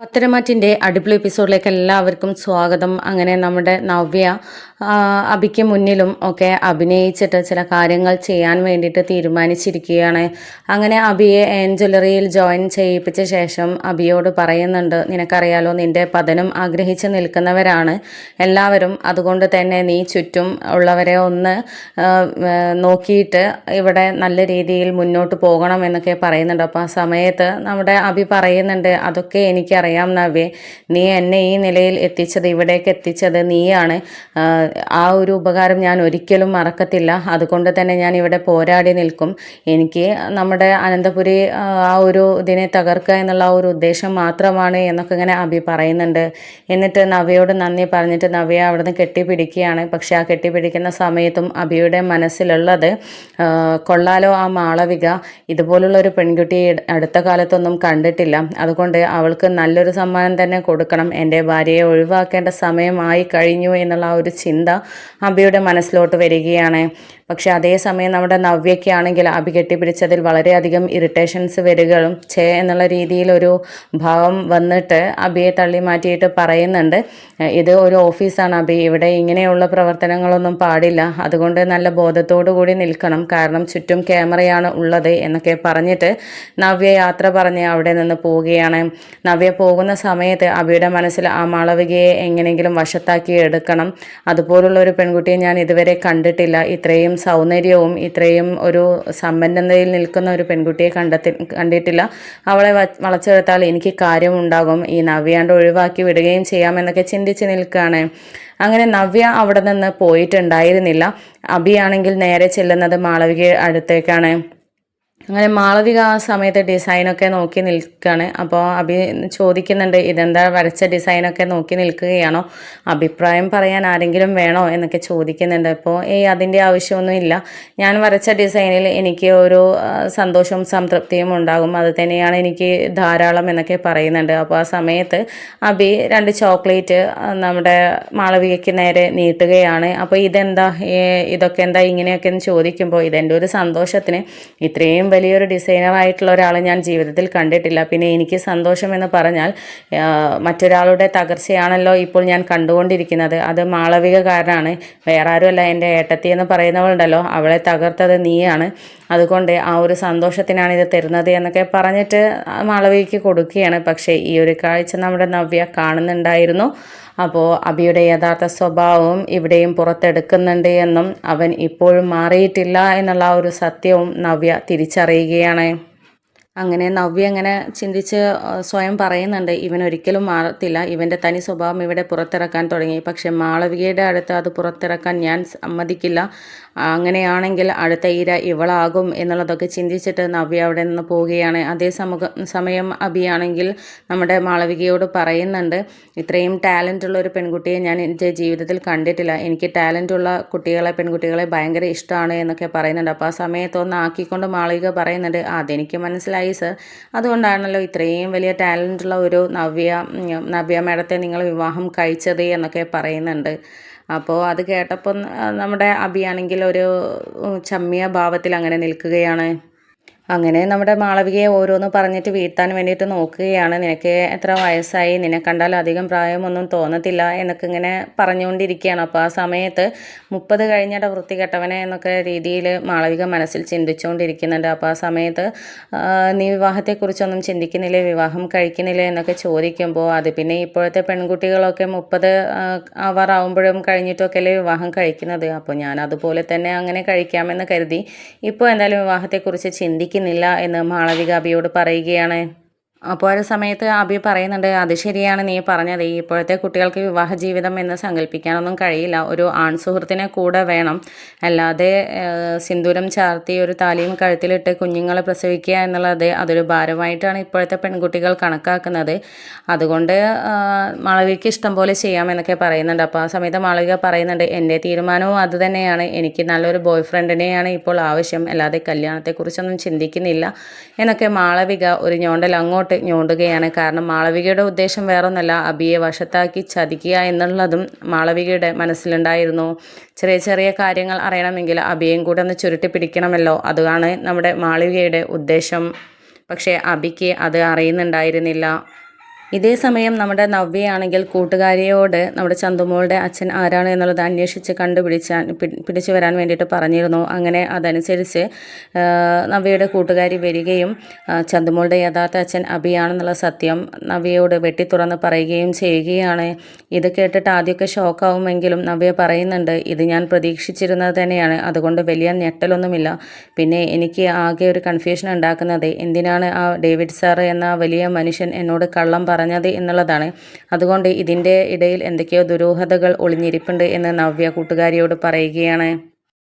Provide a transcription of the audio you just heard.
പത്തരമാറ്റിൻ്റെ അടിപൊളി എപ്പിസോഡിലേക്ക് എല്ലാവർക്കും സ്വാഗതം. അങ്ങനെ നമ്മുടെ നവ്യ അബിക്ക് മുന്നിലും ഒക്കെ അഭിനയിച്ചിട്ട് ചില കാര്യങ്ങൾ ചെയ്യാൻ വേണ്ടിയിട്ട് തീരുമാനിച്ചിരിക്കുകയാണ്. അങ്ങനെ അബിയെ ജ്വല്ലറിയിൽ ജോയിൻ ചെയ്യിപ്പിച്ച ശേഷം അബിയോട് പറയുന്നുണ്ട്, നിനക്കറിയാലോ നിൻ്റെ പതനം ആഗ്രഹിച്ച് നിൽക്കുന്നവരാണ് എല്ലാവരും, അതുകൊണ്ട് തന്നെ നീ ചുറ്റും ഉള്ളവരെ ഒന്ന് നോക്കിയിട്ട് ഇവിടെ നല്ല രീതിയിൽ മുന്നോട്ട് പോകണം എന്നൊക്കെ പറയുന്നുണ്ട്. അപ്പോൾ ആ സമയത്ത് നമ്മുടെ അബി പറയുന്നുണ്ട്, അതൊക്കെ എനിക്കറിയാം നവ്യേ, നീ എന്നെ ഈ നിലയിൽ എത്തിച്ചത്, ഇവിടേക്ക് എത്തിച്ചത് നീയാണ്. ആ ഒരു ഉപകാരം ഞാൻ ഒരിക്കലും മറക്കത്തില്ല. അതുകൊണ്ട് തന്നെ ഞാൻ ഇവിടെ പോരാടി നിൽക്കും. എനിക്ക് നമ്മുടെ അനന്തപുരി ആ ഒരു ഇതിനെ തകർക്കുക എന്നുള്ള ആ ഒരു ഉദ്ദേശം മാത്രമാണ് എന്നൊക്കെ ഇങ്ങനെ അഭി പറയുന്നുണ്ട്. എന്നിട്ട് നവ്യയോട് നന്ദി പറഞ്ഞിട്ട് നവ്യ അവിടുന്ന് കെട്ടിപ്പിടിക്കുകയാണ്. പക്ഷെ ആ കെട്ടിപ്പിടിക്കുന്ന സമയത്തും അഭിയുടെ മനസ്സിലുള്ളത്, കൊള്ളാലോ ആ മാളവിക, ഇതുപോലുള്ള ഒരു പെൺകുട്ടിയെ അടുത്ത കാലത്തൊന്നും കണ്ടിട്ടില്ല, അതുകൊണ്ട് അവൾക്ക് നല്ലൊരു സമ്മാനം തന്നെ കൊടുക്കണം, എൻ്റെ ഭാര്യയെ ഒഴിവാക്കേണ്ട സമയമായി കഴിഞ്ഞു എന്നുള്ള ആ ഒരു ചിന്ത അബിയുടെ മനസ്സിലോട്ട് വരികയാണ്. പക്ഷെ അതേസമയം നമ്മുടെ നവ്യയ്ക്കാണെങ്കിൽ അബി കെട്ടിപ്പിടിച്ചതിൽ വളരെയധികം ഇറിറ്റേഷൻസ് വരികയും എന്നുള്ള രീതിയിലൊരു ഭാവം വന്നിട്ട് അബിയെ തള്ളി മാറ്റിയിട്ട് പറയുന്നുണ്ട്, ഇത് ഒരു ഓഫീസാണ് അബി, ഇവിടെ ഇങ്ങനെയുള്ള പ്രവർത്തനങ്ങളൊന്നും പാടില്ല, അതുകൊണ്ട് നല്ല ബോധത്തോടു കൂടി നിൽക്കണം, കാരണം ചുറ്റും ക്യാമറയാണ് ഉള്ളത് എന്നൊക്കെ പറഞ്ഞിട്ട് നവ്യ യാത്ര പറഞ്ഞ് അവിടെ നിന്ന് പോവുകയാണ്. നവ്യ പോകുന്ന സമയത്ത് അബിയുടെ മനസ്സിൽ ആ മാളവികയെ എങ്ങനെയെങ്കിലും വശത്താക്കി എടുക്കണം, അതുപോലുള്ള ഒരു പെൺകുട്ടിയെ ഞാൻ ഇതുവരെ കണ്ടിട്ടില്ല, ഇത്രയും സൗന്ദര്യവും ഇത്രയും ഒരു സമ്പന്നതയിൽ നിൽക്കുന്ന ഒരു പെൺകുട്ടിയെ കണ്ടിട്ടില്ല, അവളെ വളച്ചെടുത്താൽ എനിക്ക് കാര്യമുണ്ടാകും, ഈ നവ്യാണ്ട് ഒഴിവാക്കി വിടുകയും ചെയ്യാമെന്നൊക്കെ ചിന്തിച്ച് നിൽക്കുകയാണ്. അങ്ങനെ നവ്യ അവിടെ നിന്ന് പോയിട്ടുണ്ടായിരുന്നില്ല. അബിയാണെങ്കിൽ നേരെ ചെല്ലുന്നത് മാളവിക അടുത്തേക്കാണ്. അങ്ങനെ മാളവിക ആ സമയത്ത് ഡിസൈനൊക്കെ നോക്കി നിൽക്കുകയാണ്. അപ്പോൾ അഭി ചോദിക്കുന്നുണ്ട്, ഇതെന്താ വരച്ച ഡിസൈനൊക്കെ നോക്കി നിൽക്കുകയാണോ, അഭിപ്രായം പറയാൻ ആരെങ്കിലും വേണോ എന്നൊക്കെ ചോദിക്കുന്നുണ്ട്. അപ്പോൾ അതിൻ്റെ ആവശ്യമൊന്നുമില്ല, ഞാൻ വരച്ച ഡിസൈനിൽ എനിക്ക് ഒരു സന്തോഷവും സംതൃപ്തിയും ഉണ്ടാകും, അത് തന്നെയാണ് എനിക്ക് ധാരാളം എന്നൊക്കെ പറയുന്നുണ്ട്. അപ്പോൾ ആ സമയത്ത് അഭി 2 ചോക്ലേറ്റ് നമ്മുടെ മാളവികയ്ക്ക് നേരെ നീട്ടുകയാണ്. അപ്പോൾ ഇതൊക്കെ എന്താ ഇങ്ങനെയൊക്കെ എന്ന് ചോദിക്കുമ്പോൾ, ഇതെൻ്റെ ഒരു സന്തോഷത്തിന്, ഇത്രയും വലിയൊരു ഡിസൈനറായിട്ടുള്ള ഒരാളെ ഞാൻ ജീവിതത്തിൽ കണ്ടിട്ടില്ല, പിന്നെ എനിക്ക് സന്തോഷം എന്ന് പറഞ്ഞാൽ മറ്റൊരാളുടെ തകർച്ചയാണല്ലോ ഇപ്പോൾ ഞാൻ കണ്ടുകൊണ്ടിരിക്കുന്നത്, അത് മാളവിക കാരനാണ്, വേറെ ആരുമല്ല, എൻ്റെ ഏട്ടത്തി എന്ന് പറയുന്നവളുണ്ടല്ലോ, അവളെ തകർത്തത് നീയാണ്, അതുകൊണ്ട് ആ ഒരു സന്തോഷത്തിനാണ് ഇത് തരുന്നത് എന്നൊക്കെ പറഞ്ഞിട്ട് മാളവികയ്ക്ക് കൊടുക്കുകയാണ്. പക്ഷേ ഈ ഒരു കാഴ്ച നമ്മുടെ നവ്യ കാണുന്നുണ്ടായിരുന്നു. അപ്പോൾ അബിയുടെ യഥാർത്ഥ സ്വഭാവവും ഇവിടെയും പുറത്തെടുക്കുന്നുണ്ട് എന്നും അവൻ ഇപ്പോഴും മാറിയിട്ടില്ല എന്നുള്ള ആ ഒരു സത്യവും നവ്യ തിരിച്ചറിയുകയാണ്. അങ്ങനെ നവ്യ അങ്ങനെ ചിന്തിച്ച് സ്വയം പറയുന്നുണ്ട്, ഇവൻ ഒരിക്കലും മാറത്തില്ല, ഇവൻ്റെ തനി സ്വഭാവം ഇവിടെ പുറത്തിറക്കാൻ തുടങ്ങി, പക്ഷെ മാളവികയുടെ അടുത്ത് അത് പുറത്തിറക്കാൻ ഞാൻ സമ്മതിക്കില്ല, അങ്ങനെയാണെങ്കിൽ അടുത്ത ഇര ഇവളാകും എന്നുള്ളതൊക്കെ ചിന്തിച്ചിട്ട് നവ്യ അവിടെ നിന്ന് പോവുകയാണ്. സമയം അബിയാണെങ്കിൽ നമ്മുടെ മാളവികയോട് പറയുന്നുണ്ട്, ഇത്രയും ടാലൻ്റ് ഉള്ള ഒരു പെൺകുട്ടിയെ ഞാൻ എൻ്റെ ജീവിതത്തിൽ കണ്ടിട്ടില്ല, എനിക്ക് ടാലൻ്റ് ഉള്ള പെൺകുട്ടികളെ ഭയങ്കര ഇഷ്ടമാണ് എന്നൊക്കെ പറയുന്നുണ്ട്. അപ്പോൾ ആ സമയത്തൊന്ന് ആക്കിക്കൊണ്ട് മാളവിക പറയുന്നുണ്ട്, അതെനിക്ക് മനസ്സിലായി സർ, അതുകൊണ്ടാണല്ലോ ഇത്രയും വലിയ ടാലൻ്റുള്ള ഒരു നവ്യ മേഡത്തെ നിങ്ങൾ വിവാഹം കഴിച്ചത് എന്നൊക്കെ പറയുന്നുണ്ട്. അപ്പോൾ അത് കേട്ടപ്പോൾ നമ്മുടെ അബിയാണെങ്കിൽ ഒരു ചമ്മിയ ഭാവത്തിൽ അങ്ങനെ നിൽക്കുകയാണ്. അങ്ങനെ നമ്മുടെ മാളവികയെ ഓരോന്ന് പറഞ്ഞിട്ട് വീഴ്ത്താൻ വേണ്ടിയിട്ട് നോക്കുകയാണ്. നിനക്ക് എത്ര വയസ്സായി, നിന്നെ കണ്ടാൽ അധികം പ്രായമൊന്നും തോന്നത്തില്ല എന്നൊക്കെ ഇങ്ങനെ പറഞ്ഞുകൊണ്ടിരിക്കുകയാണ്. അപ്പോൾ ആ സമയത്ത് 30 കഴിഞ്ഞിട്ട് വൃത്തികെട്ടവനെ എന്നൊക്കെ രീതിയിൽ മാളവിക മനസ്സിൽ ചിന്തിച്ചുകൊണ്ടിരിക്കുന്നുണ്ട്. അപ്പോൾ ആ സമയത്ത് നീ വിവാഹത്തെക്കുറിച്ചൊന്നും ചിന്തിക്കുന്നില്ലേ, വിവാഹം കഴിക്കുന്നില്ലേ എന്നൊക്കെ ചോദിക്കുമ്പോൾ, അത് പിന്നെ ഇപ്പോഴത്തെ പെൺകുട്ടികളൊക്കെ 30 ആവാറാവുമ്പോഴും കഴിഞ്ഞിട്ടൊക്കെ അല്ലേ വിവാഹം കഴിക്കുന്നത്, അപ്പോൾ ഞാൻ അതുപോലെ തന്നെ അങ്ങനെ കഴിക്കാമെന്ന് കരുതി ഇപ്പോൾ എന്തായാലും വിവാഹത്തെക്കുറിച്ച് ചിന്തിക്കുന്നില്ല എന്ന് മാളവിക അബിയോട് പറയുകയാണ്. അപ്പോൾ ഒരു സമയത്ത് അബി പറയുന്നുണ്ട്, അത് ശരിയാണ് നീ പറഞ്ഞത്, ഇപ്പോഴത്തെ കുട്ടികൾക്ക് വിവാഹ ജീവിതം എന്ന് സങ്കല്പിക്കാനൊന്നും കഴിയില്ല, ഒരു ആൺ സുഹൃത്തിനെ കൂടെ വേണം, അല്ലാതെ സിന്ദൂരം ചാർത്തി ഒരു താലിയും കഴുത്തിലിട്ട് കുഞ്ഞുങ്ങളെ പ്രസവിക്കുക എന്നുള്ളത് അതൊരു ഭാരമായിട്ടാണ് ഇപ്പോഴത്തെ പെൺകുട്ടികൾ കണക്കാക്കുന്നത്, അതുകൊണ്ട് മാളവികയ്ക്ക് ഇഷ്ടം പോലെ ചെയ്യാമെന്നൊക്കെ പറയുന്നുണ്ട്. അപ്പോൾ ആ സമയത്ത് മാളവിക പറയുന്നുണ്ട്, എൻ്റെ തീരുമാനവും അത് തന്നെയാണ്, എനിക്ക് നല്ലൊരു ബോയ് ഫ്രണ്ടിനെയാണ് ഇപ്പോൾ ആവശ്യം, അല്ലാതെ കല്യാണത്തെക്കുറിച്ചൊന്നും ചിന്തിക്കുന്നില്ല എന്നൊക്കെ മാളവിക ഒരു ഞോണ്ടൽ അങ്ങോട്ട് ഞോണ്ടുകയാണ്. കാരണം മാളവികയുടെ ഉദ്ദേശം വേറൊന്നല്ല, അബിയെ വശത്താക്കി ചതിക്കുക എന്നുള്ളതും മാളവികയുടെ മനസ്സിലുണ്ടായിരുന്നു. ചെറിയ ചെറിയ കാര്യങ്ങൾ അറിയണമെങ്കിൽ അബിയെയും കൂടെ ഒന്ന് ചുരുട്ടി പിടിക്കണമല്ലോ, അതാണ് നമ്മുടെ മാളവികയുടെ ഉദ്ദേശം. പക്ഷേ അബിക്ക് അത് അറിയുന്നുണ്ടായിരുന്നില്ല. ഇതേ സമയം നമ്മുടെ നവ്യയാണെങ്കിൽ കൂട്ടുകാരിയോട് നമ്മുടെ ചന്തുമോളുടെ അച്ഛൻ ആരാണ് എന്നുള്ളത് അന്വേഷിച്ച് പിടിച്ചു വരാൻ വേണ്ടിയിട്ട് പറഞ്ഞിരുന്നു. അങ്ങനെ അതനുസരിച്ച് നവ്യയുടെ കൂട്ടുകാരി വരികയും ചന്തുമോളുടെ യഥാർത്ഥ അച്ഛൻ അഭിയാണെന്നുള്ള സത്യം നവ്യയോട് വെട്ടിത്തുറന്ന് പറയുകയും ചെയ്യുകയാണ്. ഇത് കേട്ടിട്ട് ആദ്യമൊക്കെ ഷോക്കാവുമെങ്കിലും നവ്യ പറയുന്നുണ്ട്, ഇത് ഞാൻ പ്രതീക്ഷിച്ചിരുന്നത് തന്നെയാണ്, അതുകൊണ്ട് വലിയ ഞെട്ടലൊന്നുമില്ല. പിന്നെ എനിക്ക് ആകെ ഒരു കൺഫ്യൂഷൻ ഉണ്ടാക്കുന്നത് എന്തിനാണ് ആ ഡേവിഡ് സാറ് എന്ന വലിയ മനുഷ്യൻ എന്നോട് കള്ളം പറഞ്ഞത് എന്നുള്ളതാണ്. അതുകൊണ്ട് ഇതിൻ്റെ ഇടയിൽ എന്തൊക്കെയോ ദുരൂഹതകൾ ഒളിഞ്ഞിരിപ്പുണ്ട് എന്ന് നവ്യ കൂട്ടുകാരിയോട് പറയുകയാണ്.